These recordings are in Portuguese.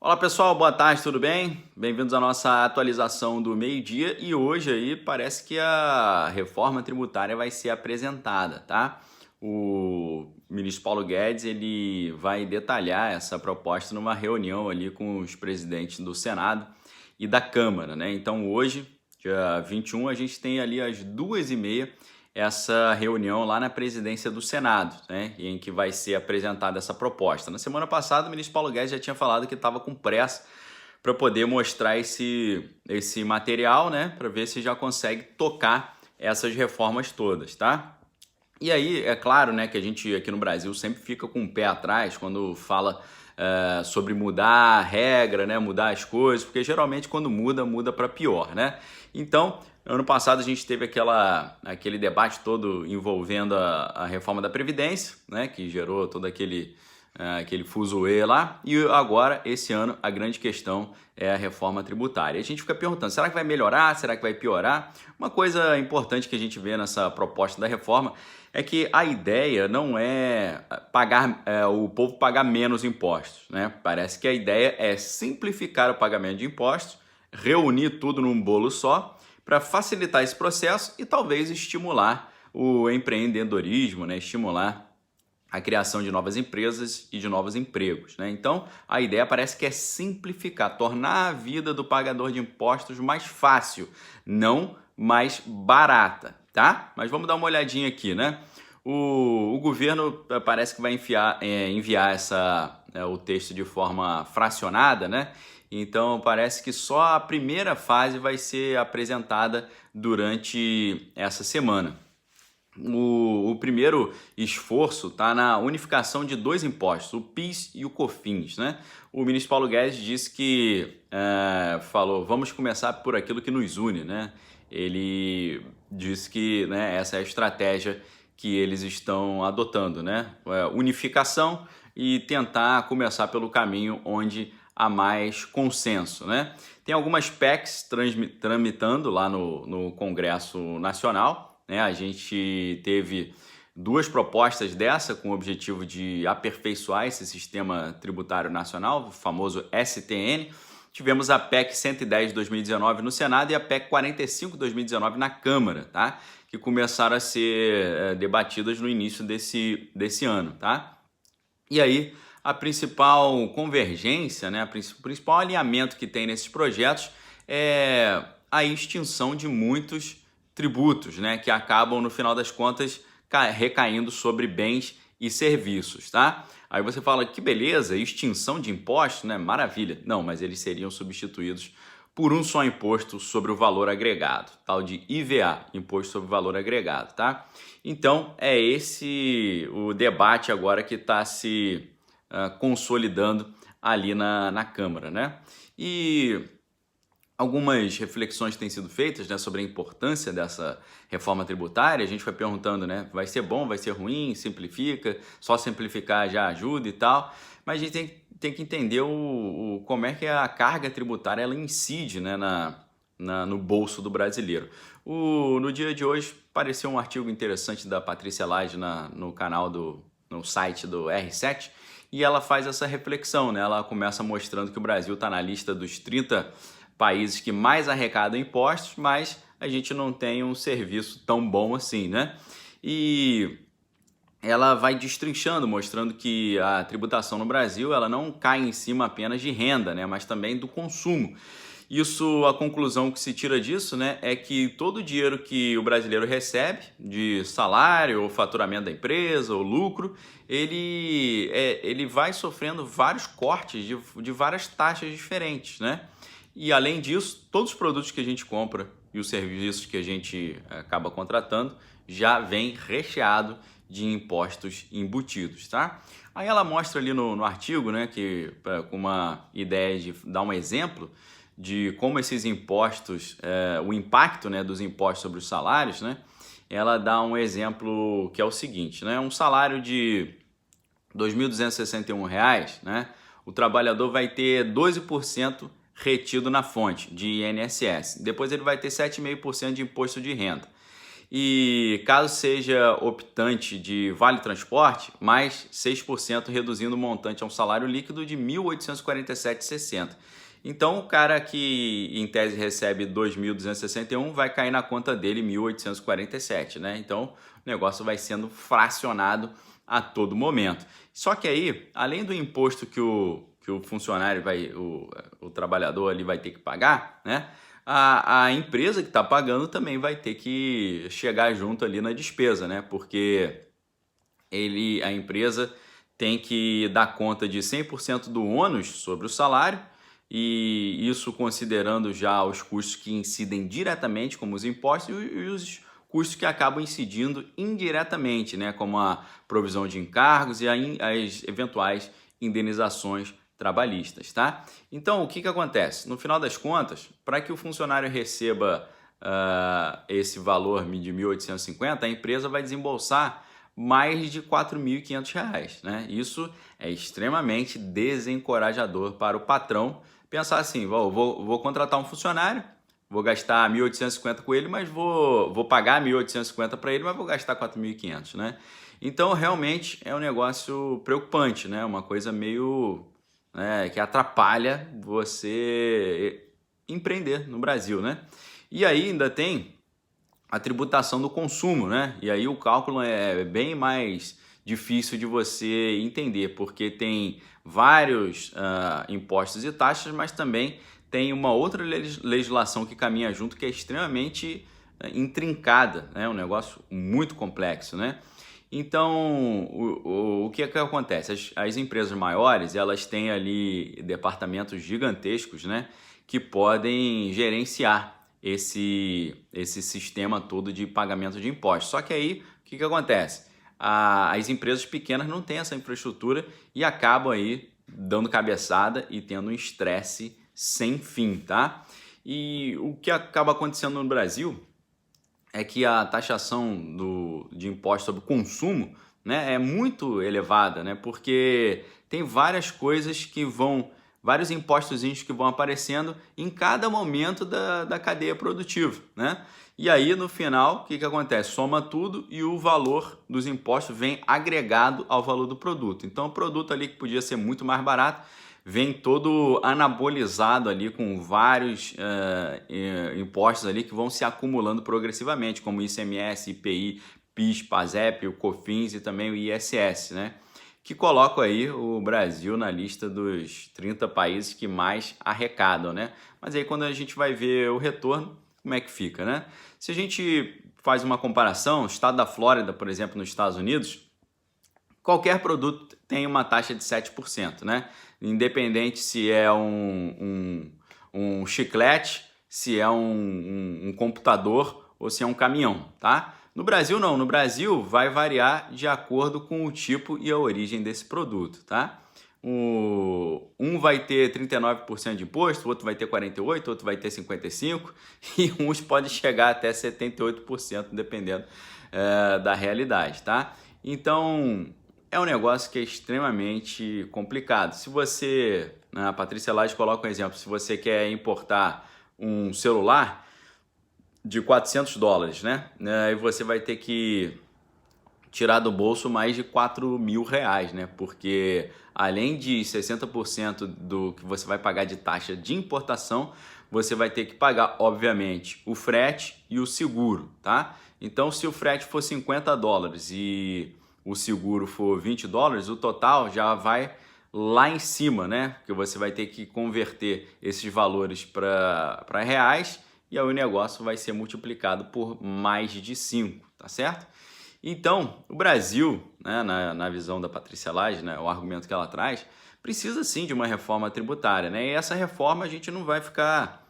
Olá pessoal, boa tarde, tudo bem? Bem-vindos à nossa atualização do meio-dia e hoje aí parece que a reforma tributária vai ser apresentada, tá? O ministro Paulo Guedes ele vai detalhar essa proposta numa reunião ali com os presidentes do Senado e da Câmara, né? Então hoje, dia 21, a gente tem ali às 2h30 essa reunião lá na presidência do Senado, né, em que vai ser apresentada essa proposta. Na semana passada, o ministro Paulo Guedes já tinha falado que estava com pressa para poder mostrar esse material, né, para ver se já consegue tocar essas reformas todas, tá? E aí, é claro, né, que a gente aqui no Brasil sempre fica com o pé atrás quando fala sobre mudar a regra, né, mudar as coisas, porque geralmente quando muda, muda para pior, né? Então, ano passado a gente teve aquele debate todo envolvendo a reforma da Previdência, né, que gerou todo aquele fuzuê lá, e agora, esse ano, a grande questão é a reforma tributária. E a gente fica perguntando, será que vai melhorar? Será que vai piorar? Uma coisa importante que a gente vê nessa proposta da reforma é que a ideia não é o povo pagar menos impostos, né? Parece que a ideia é simplificar o pagamento de impostos, reunir tudo num bolo só, para facilitar esse processo e talvez estimular o empreendedorismo, né? Estimular a criação de novas empresas e de novos empregos, né? Então, a ideia parece que é simplificar, tornar a vida do pagador de impostos mais fácil, não mais barata, tá? Mas vamos dar uma olhadinha aqui, né? O governo parece que vai enviar o texto de forma fracionada, né? Então, parece que só a primeira fase vai ser apresentada durante essa semana. O primeiro esforço está na unificação de dois impostos, o PIS e o COFINS, né? O ministro Paulo Guedes disse que falou, vamos começar por aquilo que nos une, né? Ele disse que, né, essa é a estratégia que eles estão adotando, né? Unificação e tentar começar pelo caminho onde há mais consenso, né? Tem algumas PECs tramitando lá no Congresso Nacional, né? A gente teve duas propostas dessa com o objetivo de aperfeiçoar esse sistema tributário nacional, o famoso STN. Tivemos a PEC 110 de 2019 no Senado e a PEC 45 de 2019 na Câmara, tá? Que começaram a ser debatidas no início desse ano, tá? E aí, a principal convergência, né, o principal alinhamento que tem nesses projetos é a extinção de muitos tributos, né, que acabam, no final das contas, recaindo sobre bens e serviços, tá? Aí você fala, que beleza, extinção de impostos, né? Maravilha. Não, mas eles seriam substituídos por um só imposto sobre o valor agregado, tal de IVA, Imposto sobre o Valor Agregado, tá? Então, é esse o debate agora que está se consolidando ali na Câmara, né? E algumas reflexões têm sido feitas, né, sobre a importância dessa reforma tributária. A gente vai perguntando, né, vai ser bom, vai ser ruim, simplifica, só simplificar já ajuda e tal. Mas a gente tem que entender como é que a carga tributária ela incide, né, no bolso do brasileiro. No dia de hoje apareceu um artigo interessante da Patrícia Lage no site do R7 e ela faz essa reflexão, né? Ela começa mostrando que o Brasil está na lista dos 30 países que mais arrecadam impostos, mas a gente não tem um serviço tão bom assim, né? E ela vai destrinchando, mostrando que a tributação no Brasil ela não cai em cima apenas de renda, né? Mas também do consumo. Isso, a conclusão que se tira disso, né, é que todo o dinheiro que o brasileiro recebe de salário, ou faturamento da empresa, ou lucro, ele vai sofrendo vários cortes de várias taxas diferentes, né? E além disso, todos os produtos que a gente compra e os serviços que a gente acaba contratando já vem recheado de impostos embutidos, tá? Aí ela mostra ali no artigo, né, que com uma ideia de dar um exemplo de como esses impostos, o impacto, né, dos impostos sobre os salários, né? Ela dá um exemplo que é o seguinte, né? Um salário de R$ 2.261, né? O trabalhador vai ter 12% retido na fonte de INSS. Depois ele vai ter 7,5% de imposto de renda. E caso seja optante de vale transporte, mais 6% reduzindo o montante a um salário líquido de R$ 1.847,60. Então, o cara que em tese recebe 2.261 vai cair na conta dele 1.847, né? Então, o negócio vai sendo fracionado a todo momento. Só que aí, além do imposto que o funcionário o trabalhador ali vai ter que pagar, né? A empresa que está pagando também vai ter que chegar junto ali na despesa, né? Porque a empresa tem que dar conta de 100% do ônus sobre o salário, e isso considerando já os custos que incidem diretamente, como os impostos, e os custos que acabam incidindo indiretamente, né? Como a provisão de encargos e as eventuais indenizações trabalhistas, tá? Então, o que acontece? No final das contas, para que o funcionário receba esse valor de 1.850, a empresa vai desembolsar mais de R$ 4.500, né? Isso é extremamente desencorajador para o patrão pensar assim, vou contratar um funcionário, vou gastar 1.850 com ele, mas vou pagar 1.850 para ele, mas vou gastar 4.500, né? Então, realmente é um negócio preocupante, né? Uma coisa meio que atrapalha você empreender no Brasil, né? E aí ainda tem a tributação do consumo, né? E aí o cálculo é bem mais difícil de você entender, porque tem vários impostos e taxas, mas também tem uma outra legislação que caminha junto que é extremamente intrincada, né? Um negócio muito complexo, né? Então, o que acontece? As empresas maiores, elas têm ali departamentos gigantescos, né, que podem gerenciar esse sistema todo de pagamento de impostos. Só que aí, o que acontece? As empresas pequenas não têm essa infraestrutura e acabam aí dando cabeçada e tendo um estresse sem fim, tá? E o que acaba acontecendo no Brasil é que a taxação de imposto sobre consumo, né, é muito elevada, né, porque tem várias coisas vários impostozinhos que vão aparecendo em cada momento da cadeia produtiva, né? E aí, no final, o que acontece? Soma tudo e o valor dos impostos vem agregado ao valor do produto. Então, o produto ali que podia ser muito mais barato, vem todo anabolizado ali com vários impostos ali que vão se acumulando progressivamente, como ICMS, IPI, PIS, PASEP, o COFINS e também o ISS, né? Que colocam aí o Brasil na lista dos 30 países que mais arrecadam, né? Mas aí quando a gente vai ver o retorno, como é que fica, né? Se a gente faz uma comparação, o estado da Flórida, por exemplo, nos Estados Unidos, qualquer produto tem uma taxa de 7%, né? Independente se é um chiclete, se é um computador ou se é um caminhão, tá? No Brasil não, no Brasil vai variar de acordo com o tipo e a origem desse produto, tá? Um vai ter 39% de imposto, o outro vai ter 48%, outro vai ter 55% e uns pode chegar até 78%, dependendo da realidade, tá? Então, é um negócio que é extremamente complicado. Se você, a Patrícia Lage coloca um exemplo, se você quer importar um celular de $400, né? E você vai ter que tirar do bolso mais de R$ 4.000, né? Porque além de 60% do que você vai pagar de taxa de importação, você vai ter que pagar, obviamente, o frete e o seguro, tá? Então, se o frete for $50 e o seguro for $20, o total já vai lá em cima, né? Porque você vai ter que converter esses valores para reais e aí o negócio vai ser multiplicado por mais de 5, tá certo? Então, o Brasil, né, na visão da Patrícia Lage, né, o argumento que ela traz, precisa sim de uma reforma tributária, né? E essa reforma a gente não vai ficar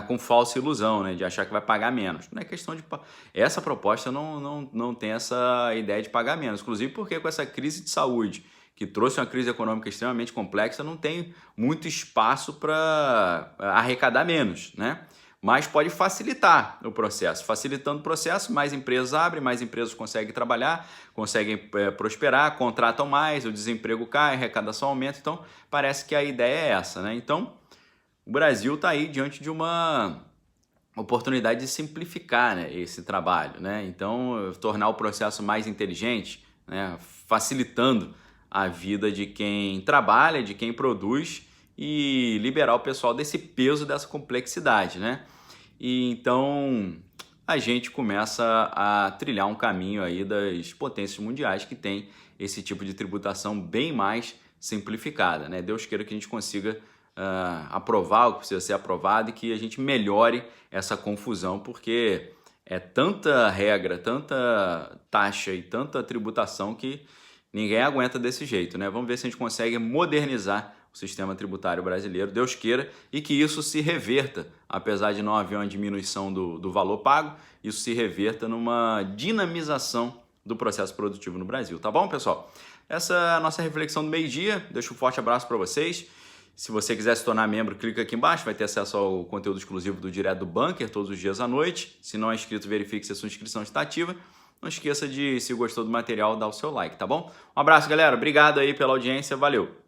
com falsa ilusão, né, de achar que vai pagar menos. Não é questão de... Essa proposta não tem essa ideia de pagar menos, inclusive porque com essa crise de saúde, que trouxe uma crise econômica extremamente complexa, não tem muito espaço para arrecadar menos, né? Mas pode facilitar o processo. Facilitando o processo, mais empresas abrem, mais empresas conseguem trabalhar, conseguem prosperar, contratam mais, o desemprego cai, a arrecadação aumenta. Então, parece que a ideia é essa, né? Então, o Brasil está aí diante de uma oportunidade de simplificar, né, esse trabalho, né? Então, tornar o processo mais inteligente, né, facilitando a vida de quem trabalha, de quem produz e liberar o pessoal desse peso, dessa complexidade, né? E então a gente começa a trilhar um caminho aí das potências mundiais que tem esse tipo de tributação bem mais simplificada, né? Deus queira que a gente consiga aprovar o que precisa ser aprovado e que a gente melhore essa confusão, porque é tanta regra, tanta taxa e tanta tributação que ninguém aguenta desse jeito, né? Vamos ver se a gente consegue modernizar o sistema tributário brasileiro, Deus queira, e que isso se reverta, apesar de não haver uma diminuição do valor pago, isso se reverta numa dinamização do processo produtivo no Brasil, tá bom, pessoal? Essa é a nossa reflexão do meio-dia, deixo um forte abraço para vocês. Se você quiser se tornar membro, clica aqui embaixo, vai ter acesso ao conteúdo exclusivo do Direto do Bunker todos os dias à noite. Se não é inscrito, verifique se a sua inscrição está ativa. Não esqueça de, se gostou do material, dar o seu like, tá bom? Um abraço, galera. Obrigado aí pela audiência. Valeu!